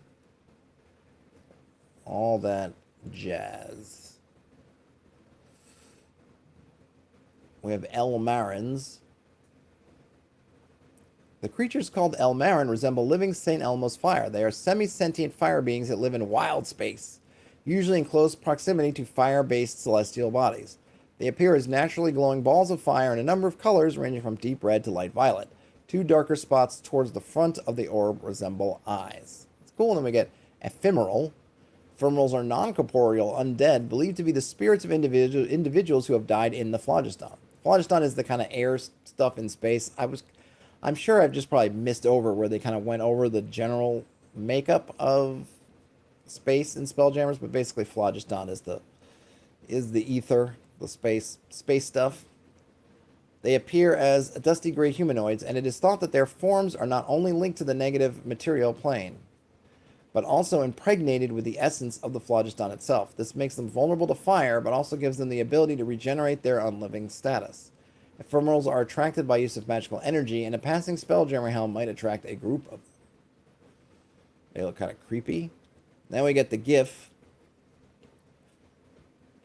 All that jazz. We have Elmarins. The creatures called Elmarin resemble living St. Elmo's fire. They are semi-sentient fire beings that live in wild space, usually in close proximity to fire-based celestial bodies. They appear as naturally glowing balls of fire in a number of colors ranging from deep red to light violet. 2 darker spots towards the front of the orb resemble eyes. It's cool. And then we get Ephemeral. Ephemerals are non-corporeal undead, believed to be the spirits of individuals who have died in the phlogiston. Phlogiston is the kind of air stuff in space. I'm sure I've just probably missed over where they kind of went over the general makeup of space in Spelljammers, but basically Phlogiston is the ether, the space stuff. They appear as dusty gray humanoids, and it is thought that their forms are not only linked to the negative material plane, but also impregnated with the essence of the Phlogiston itself. This makes them vulnerable to fire, but also gives them the ability to regenerate their unliving status. Ephemerals are attracted by use of magical energy, and a passing Spelljammer helm might attract a group of them. They look kind of creepy. Then we get the Gif.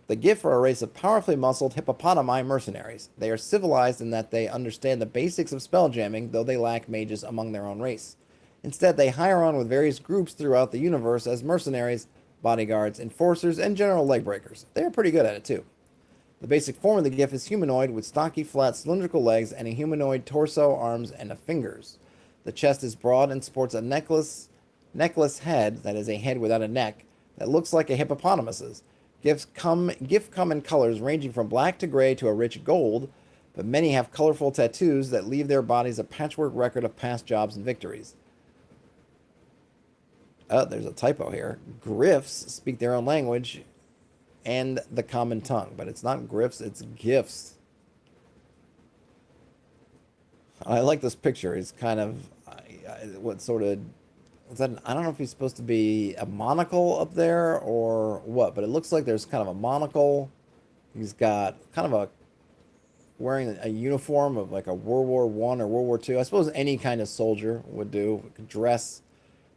The Gif are a race of powerfully muscled hippopotami mercenaries. They are civilized in that they understand the basics of spelljamming, though they lack mages among their own race. Instead, they hire on with various groups throughout the universe as mercenaries, bodyguards, enforcers, and general leg breakers. They are pretty good at it too. The basic form of the GIF is humanoid with stocky, flat, cylindrical legs and a humanoid torso, arms, and fingers. The chest is broad and sports a necklace head, that is a head without a neck, that looks like a hippopotamus's. GIF come in colors ranging from black to gray to a rich gold, but many have colorful tattoos that leave their bodies a patchwork record of past jobs and victories. Oh, there's a typo here. Griffs speak their own language and the common tongue, but it's not griffs, it's gifts. I like this picture. He's kind of what sort of is that? I don't know if he's supposed to be a monocle up there or what, but it looks like there's kind of a monocle. He's got kind of a wearing a uniform of like a World War I or World War II. I suppose any kind of soldier would do, dress.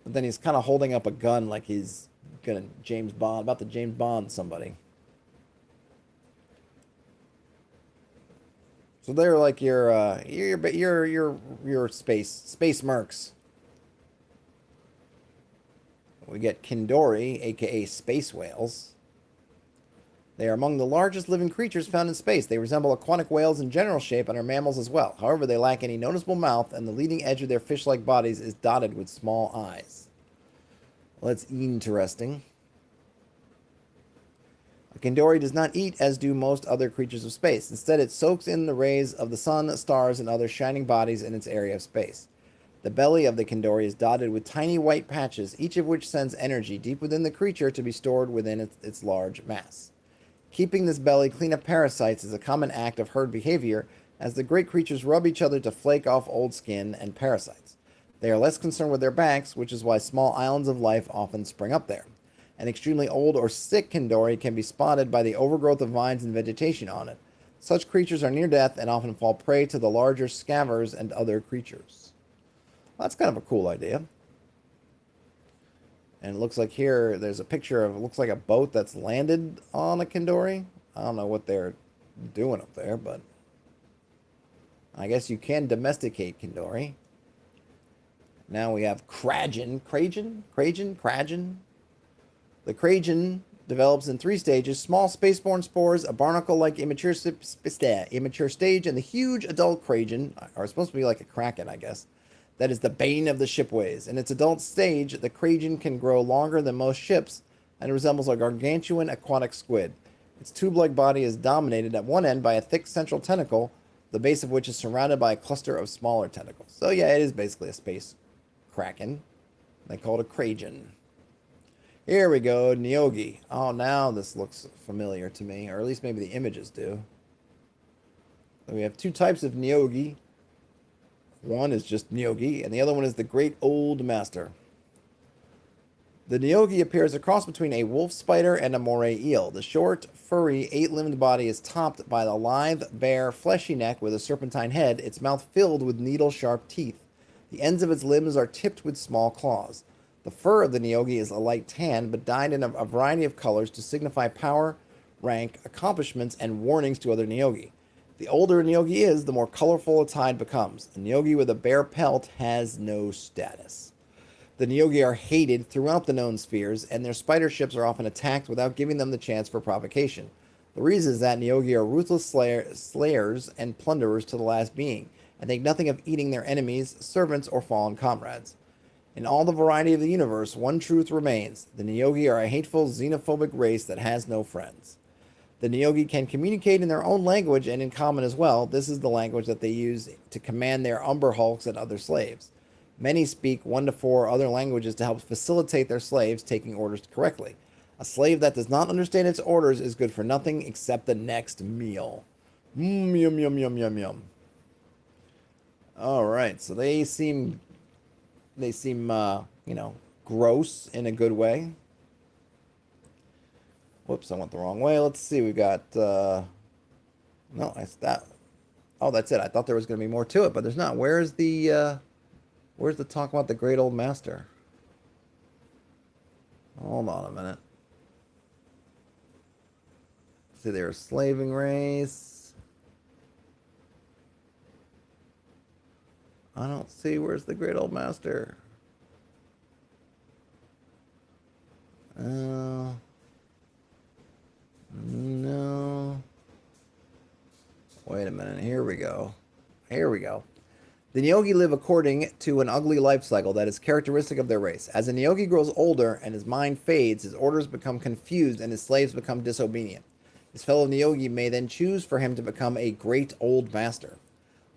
But then he's kind of holding up a gun like he's gonna about to James Bond somebody. So they're like your space mercs. We get Kindori, aka space whales. They are among the largest living creatures found in space. They resemble aquatic whales in general shape and are mammals as well. However, they lack any noticeable mouth, and the leading edge of their fish-like bodies is dotted with small eyes. Well, that's interesting. A Kindori does not eat as do most other creatures of space. Instead, it soaks in the rays of the sun, stars, and other shining bodies in its area of space. The belly of the Kindori is dotted with tiny white patches, each of which sends energy deep within the creature to be stored within its large mass. Keeping this belly clean of parasites is a common act of herd behavior, as the great creatures rub each other to flake off old skin and parasites. They are less concerned with their backs, which is why small islands of life often spring up there. An extremely old or sick Kindori can be spotted by the overgrowth of vines and vegetation on it. Such creatures are near death and often fall prey to the larger scavengers and other creatures. Well, that's kind of a cool idea. And it looks like here there's a picture of, it looks like a boat that's landed on a Kindori. I don't know what they're doing up there, but I guess you can domesticate Kindori. Now we have Kragen. Kragen? The Kragen develops in 3 stages: small spaceborne spores, a barnacle-like immature stage, and the huge adult Kragen, or supposed to be like a kraken, I guess. That is the bane of the shipways. In its adult stage, the Kragen can grow longer than most ships and resembles a gargantuan aquatic squid. Its tube-like body is dominated at one end by a thick central tentacle, the base of which is surrounded by a cluster of smaller tentacles. So yeah, it is basically a space kraken. They call it a Kragen. Here we go, Nyogi. Oh, now this looks familiar to me, or at least maybe the images do. So we have 2 types of Nyogi. One is just Nyogi, and the other one is the Great Old Master. The Nyogi appears a cross between a wolf spider and a moray eel. The short, furry, 8-limbed body is topped by the lithe, bare, fleshy neck with a serpentine head, its mouth filled with needle-sharp teeth. The ends of its limbs are tipped with small claws. The fur of the Nyogi is a light tan, but dyed in a variety of colors to signify power, rank, accomplishments, and warnings to other Nyogi. The older a Nyogi is, the more colorful its hide becomes. A Nyogi with a bare pelt has no status. The Nyogi are hated throughout the known spheres, and their spider ships are often attacked without giving them the chance for provocation. The reason is that Nyogi are ruthless slayers and plunderers to the last being, and think nothing of eating their enemies, servants, or fallen comrades. In all the variety of the universe, one truth remains. The Nyogi are a hateful, xenophobic race that has no friends. The Nyogi can communicate in their own language and in common as well. This is the language that they use to command their Umber Hulks and other slaves. Many speak 1 to 4 other languages to help facilitate their slaves taking orders correctly. A slave that does not understand its orders is good for nothing except the next meal. Yum, yum, yum, yum, yum. Alright, so they seem, gross in a good way. Whoops, I went the wrong way. Let's see, we got, no, that's that. Oh, that's it. I thought there was going to be more to it, but there's not. Where's the talk about the Great Old Master? Hold on a minute. See, they're a slaving race. I don't see, where's the Great Old Master? Uh, no. Wait a minute. Here we go. Here we go. The Neogi live according to an ugly life cycle that is characteristic of their race. As a Neogi grows older and his mind fades, his orders become confused and his slaves become disobedient. His fellow Neogi may then choose for him to become a great old master.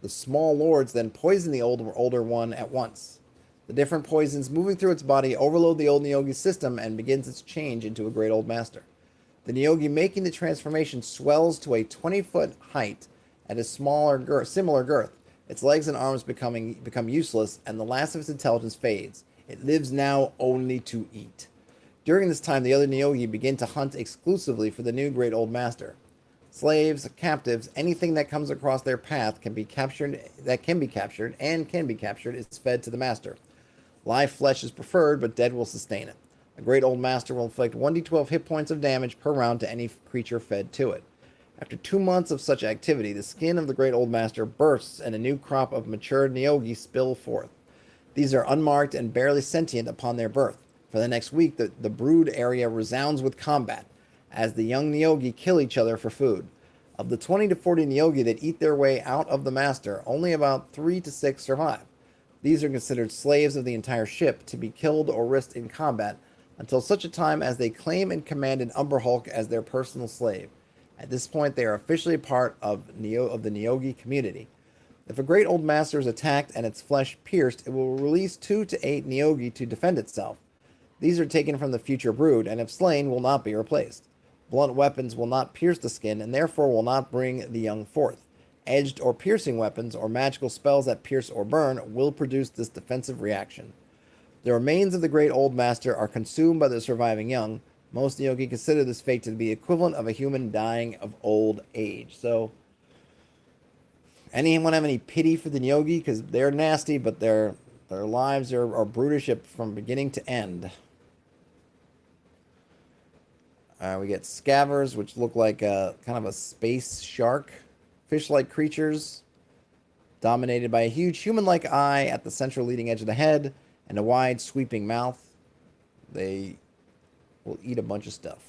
The small lords then poison the older one at once. The different poisons moving through its body overload the old Neogi's system and begins its change into a great old master. The Neogi making the transformation swells to a 20-foot height at a similar girth. Its legs and arms become useless, and the last of its intelligence fades. It lives now only to eat. During this time, the other Neogi begin to hunt exclusively for the new great old master. Slaves, captives, anything that comes across their path can be captured is fed to the master. Live flesh is preferred, but dead will sustain it. A great old master will inflict 1d12 hit points of damage per round to any creature fed to it. After 2 months of such activity, the skin of the great old master bursts and a new crop of matured Neogi spill forth. These are unmarked and barely sentient upon their birth. For the next week, the brood area resounds with combat, as the young Neogi kill each other for food. Of the 20 to 40 Neogi that eat their way out of the master, only about 3 to 6 survive. These are considered slaves of the entire ship, to be killed or risked in combat, until such a time as they claim and command an Umber Hulk as their personal slave. At this point, they are officially a part of the Neogi community. If a great old master is attacked and its flesh pierced, it will release 2 to 8 Neogi to defend itself. These are taken from the future brood, and if slain, will not be replaced. Blunt weapons will not pierce the skin, and therefore will not bring the young forth. Edged or piercing weapons, or magical spells that pierce or burn, will produce this defensive reaction. The remains of the great old master are consumed by the surviving young. Most Neogi consider this fate to be equivalent of a human dying of old age. So, anyone have any pity for the Neogi? Because they're nasty, but their lives are brutish from beginning to end. We get Scavengers, which look like kind of a space shark. Fish-like creatures, dominated by a huge human-like eye at the central leading edge of the head and a wide, sweeping mouth. They will eat a bunch of stuff.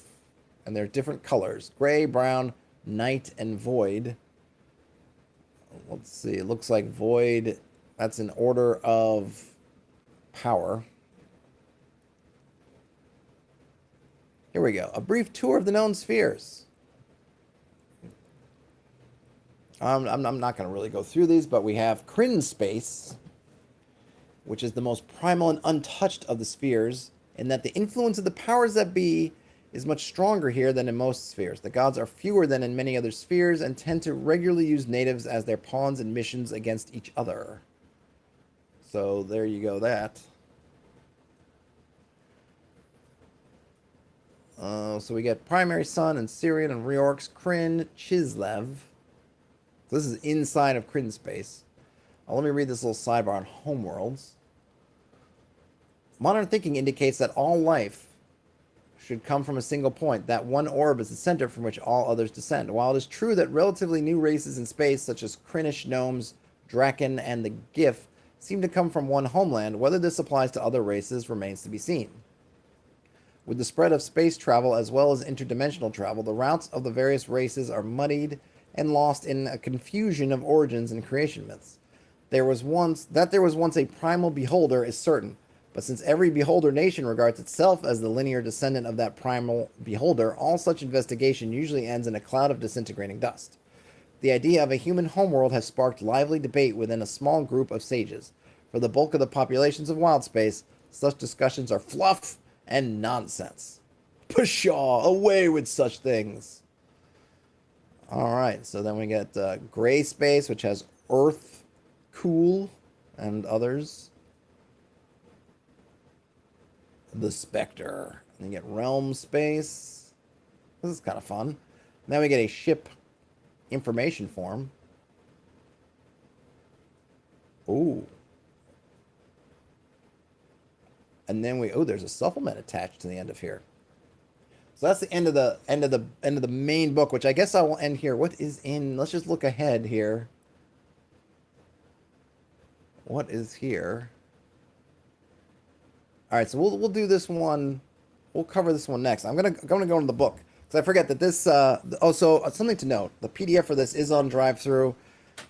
And they're different colors: gray, brown, night, and void. Let's see. It looks like void. That's an order of power. Here we go. A brief tour of the known spheres. I'm not going to really go through these, but we have Kryn space, which is the most primal and untouched of the spheres, in that the influence of the powers that be is much stronger here than in most spheres. The gods are fewer than in many other spheres and tend to regularly use natives as their pawns in missions against each other. So there you go, that. So we get Primary Sun and Syrian and Reorx, Kryn, Chislev. So this is inside of Kryn space. Let me read this little sidebar on homeworlds. Modern thinking indicates that all life should come from a single point. That one orb is the center from which all others descend. While it is true that relatively new races in space, such as Krynish gnomes, Draken, and the Gif, seem to come from one homeland, whether this applies to other races remains to be seen. With the spread of space travel as well as interdimensional travel, the routes of the various races are muddied and lost in a confusion of origins and creation myths. There was once a primal beholder is certain, but since every beholder nation regards itself as the linear descendant of that primal beholder, all such investigation usually ends in a cloud of disintegrating dust. The idea of a human homeworld has sparked lively debate within a small group of sages. For the bulk of the populations of wild space, such discussions are fluff and nonsense. Pshaw, away with such things. Alright, so then we get Gray Space, which has Earth, Cool, and others. The Spectre. And you get Realm Space. This is kind of fun. Then we get a ship information form. Ooh. And then there's a supplement attached to the end of here. So that's the end of the main book, which I guess I will end here. What is in? Let's just look ahead here. What is here? All right, so we'll do this one we'll cover this one next. I'm gonna go into the book because I forget that this. Something to note: the PDF for this is on drive-through,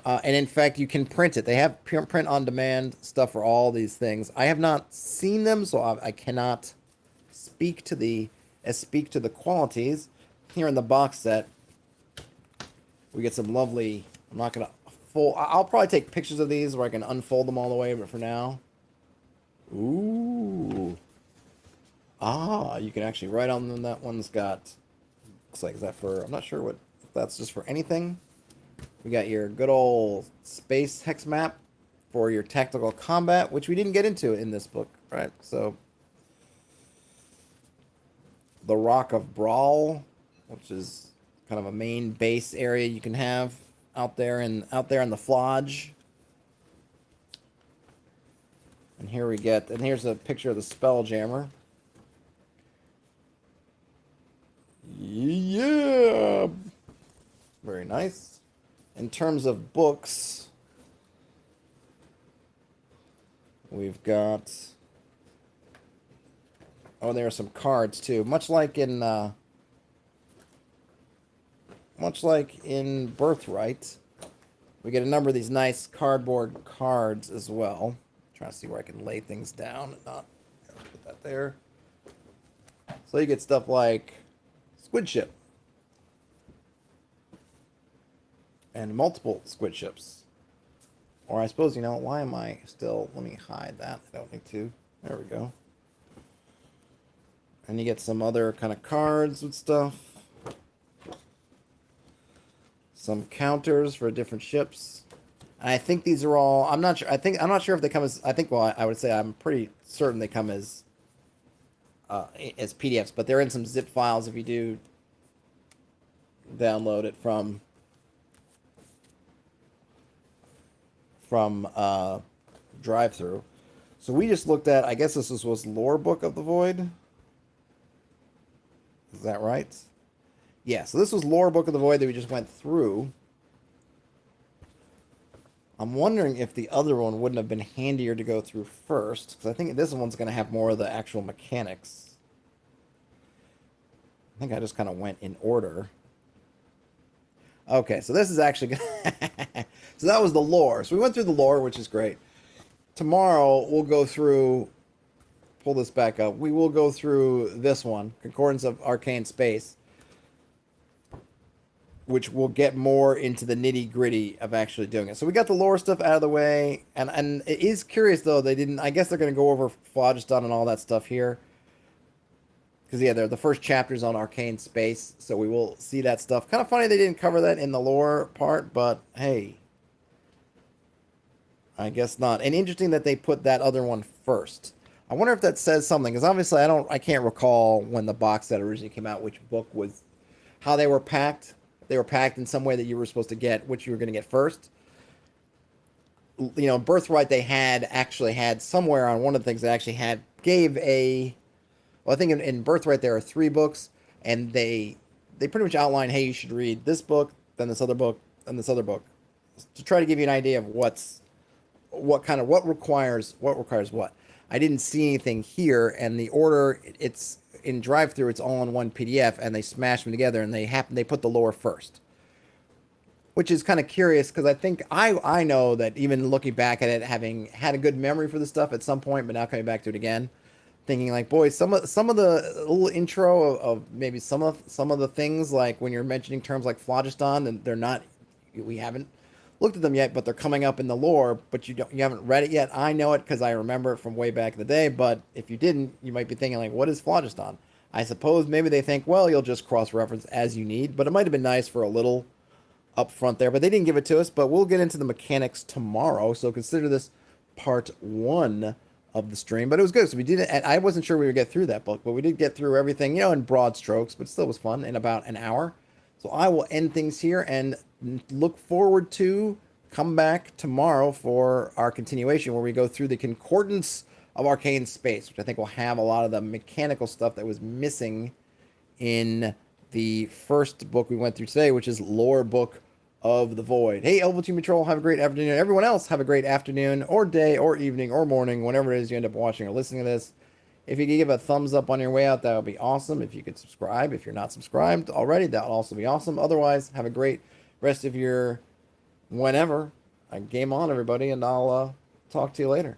and in fact, you can print it. They have print on demand stuff for all these things. I have not seen them, so I cannot speak to the qualities. Here in the box set, we get some lovely. I'm not gonna fold. I'll probably take pictures of these where I can unfold them all the way, but for now, ooh. Ah, you can actually write on them. That one's got, looks like, is that for, I'm not sure if that's just for anything. We got your good old space hex map for your tactical combat, which we didn't get into in this book, right? So, the Rock of Brawl, which is kind of a main base area you can have out there in the Flodge. And here's a picture of the Spelljammer. Yeah, very nice. In terms of books, we've got, oh, there are some cards too, much like in Birthright. We get a number of these nice cardboard cards as well. Trying to see where I can lay things down and not put that there. So you get stuff like Squid Ship. And multiple squid ships. Or I suppose, why am I still... Let me hide that. I don't need to. There we go. And you get some other kind of cards with stuff. Some counters for different ships. And I think these are all... I'm not sure if they come as... I would say I'm pretty certain they come as PDFs, but they're in some zip files if you do download it from drive-through. So we just looked at, I guess this was Lore Book of the Void. Is that right? Yeah, so this was Lore Book of the Void that we just went through. I'm wondering if the other one wouldn't have been handier to go through first, because I think this one's going to have more of the actual mechanics. I think I just kind of went in order. Okay, so this is actually... So that was the lore. So we went through the lore, which is great. Tomorrow, we'll go through... Pull this back up. We will go through this one, Concordance of Arcane Space, which will get more into the nitty-gritty of actually doing it. So we got the lore stuff out of the way. And it is curious, though, they didn't... I guess they're going to go over Phlogiston and all that stuff here. Because, yeah, they're the first chapters on Arcane Space, so we will see that stuff. Kind of funny they didn't cover that in the lore part, but, hey. I guess not. And interesting that they put that other one first. I wonder if that says something, because obviously I can't recall when the box set originally came out, which book was, how they were packed. They were packed in some way that you were supposed to get, which you were going to get first. Birthright, they actually had somewhere on one of the things they actually gave a... Well, I think in Birthright there are 3 books, and they pretty much outline, hey, you should read this book, then this other book, then this other book, to try to give you an idea of what requires what. I didn't see anything here, and the order, it's in drive-through, it's all in one PDF, and they smash them together, and they put the lore first, which is kind of curious, because I think I know that even looking back at it, having had a good memory for the stuff at some point, but now coming back to it again. Thinking like, boy, some of the little intro of maybe some of the things, like when you're mentioning terms like phlogiston, and we haven't looked at them yet, but they're coming up in the lore, but you haven't read it yet. I know it because I remember it from way back in the day, but if you didn't, you might be thinking like, what is phlogiston? I suppose maybe they think, well, you'll just cross-reference as you need, but it might have been nice for a little up front there, but they didn't give it to us. But we'll get into the mechanics tomorrow, so consider this part 1 of the stream. But it was good, so we did it, and I wasn't sure we would get through that book, but we did get through everything, in broad strokes, but still was fun, in about an hour. So I will end things here and look forward to come back tomorrow for our continuation, where we go through the Concordance of Arcane Space, which I think will have a lot of the mechanical stuff that was missing in the first book we went through today, which is Lore Book of the Void. Hey, Elven Team Patrol, have a great afternoon. Everyone else, have a great afternoon, or day, or evening, or morning, whenever it is you end up watching or listening to this. If you could give a thumbs up on your way out, that would be awesome. If you could subscribe, if you're not subscribed already, that would also be awesome. Otherwise, have a great rest of your whenever. Game on, everybody, and I'll talk to you later.